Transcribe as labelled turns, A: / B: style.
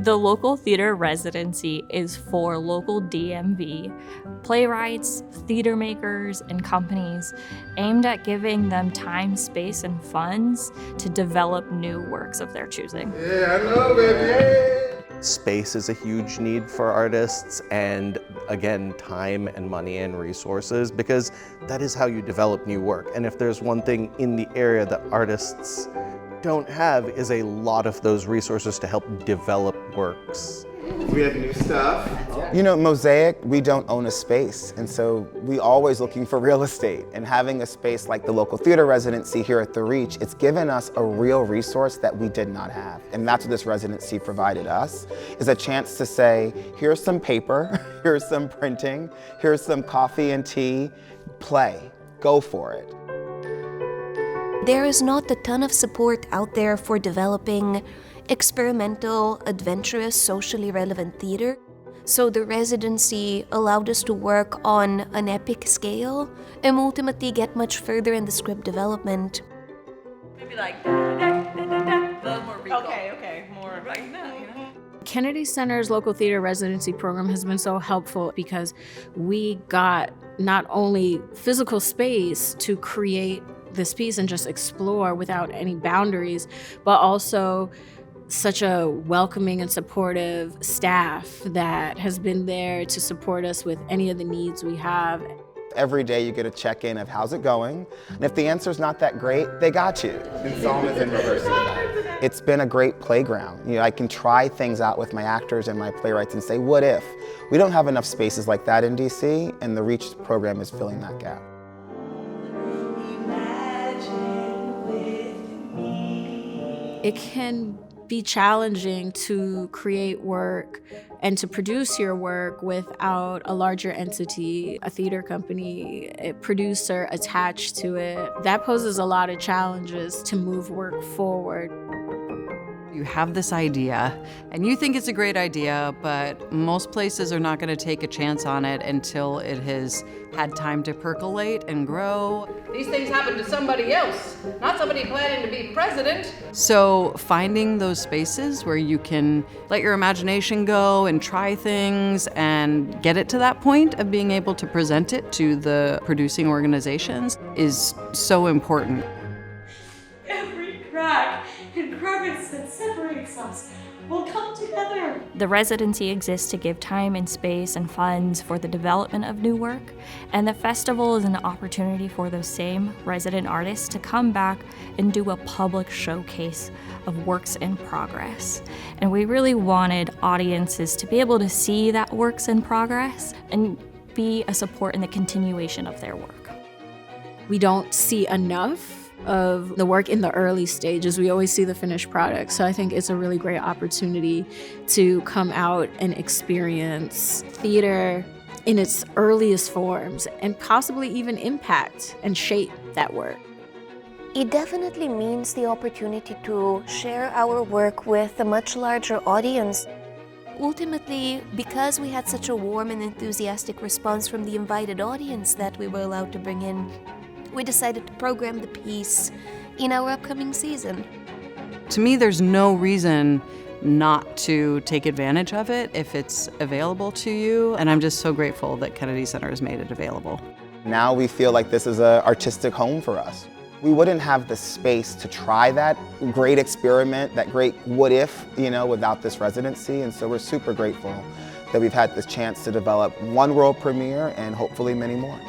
A: The Local Theatre Residency is for local DMV playwrights, theater makers, and companies aimed at giving them time, space, and funds to develop new works of their choosing.
B: Yeah, I know, baby.
C: Space is a huge need for artists, and again, time and money and resources, because that is how you develop new work. And if there's one thing in the area that artists don't have, is a lot of those resources to help develop works.
B: We have new stuff.
D: You know, Mosaic, we don't own a space, and so we always looking for real estate. And having a space like the Local Theatre Residency here at the Reach, it's given us a real resource that we did not have. And that's what this residency provided us, is a chance to say, here's some paper, here's some printing, here's some coffee and tea, play, go for it.
E: There is not a ton of support out there for developing experimental, adventurous, socially relevant theater. So the residency allowed us to work on an epic scale and ultimately get much further in the script development.
F: Maybe like more regal. Okay, more like that.
G: Kennedy Center's Local Theatre Residency program has been so helpful because we got not only physical space to create this piece and just explore without any boundaries, but also such a welcoming and supportive staff that has been there to support us with any of the needs we have.
D: Every day you get a check-in of how's it going, and if the answer's not that great, they got you. And Psalm is in reverse of that. It's been a great playground. You know, I can try things out with my actors and my playwrights and say, what if? We don't have enough spaces like that in DC, and the Reach program is filling that gap.
G: It can be challenging to create work and to produce your work without a larger entity, a theater company, a producer attached to it. That poses a lot of challenges to move work forward.
F: You have this idea, and you think it's a great idea, but most places are not going to take a chance on it until it has had time to percolate and grow.
H: These things happen to somebody else, not somebody planning to be president.
F: So finding those spaces where you can let your imagination go and try things and get it to that point of being able to present it to the producing organizations is so important.
I: Every crack and crevice that separates us will come together.
A: The residency exists to give time and space and funds for the development of new work, and the festival is an opportunity for those same resident artists to come back and do a public showcase of works in progress. And we really wanted audiences to be able to see that works in progress and be a support in the continuation of their work.
G: We don't see enough of the work in the early stages. We always see the finished product. So I think it's a really great opportunity to come out and experience theater in its earliest forms and possibly even impact and shape that work.
E: It definitely means the opportunity to share our work with a much larger audience. Ultimately, because we had such a warm and enthusiastic response from the invited audience that we were allowed to bring in, we decided to program the piece in our upcoming season.
F: To me, there's no reason not to take advantage of it if it's available to you, and I'm just so grateful that Kennedy Center has made it available.
D: Now we feel like this is an artistic home for us. We wouldn't have the space to try that great experiment, that great what if, without this residency, and so we're super grateful that we've had this chance to develop one world premiere and hopefully many more.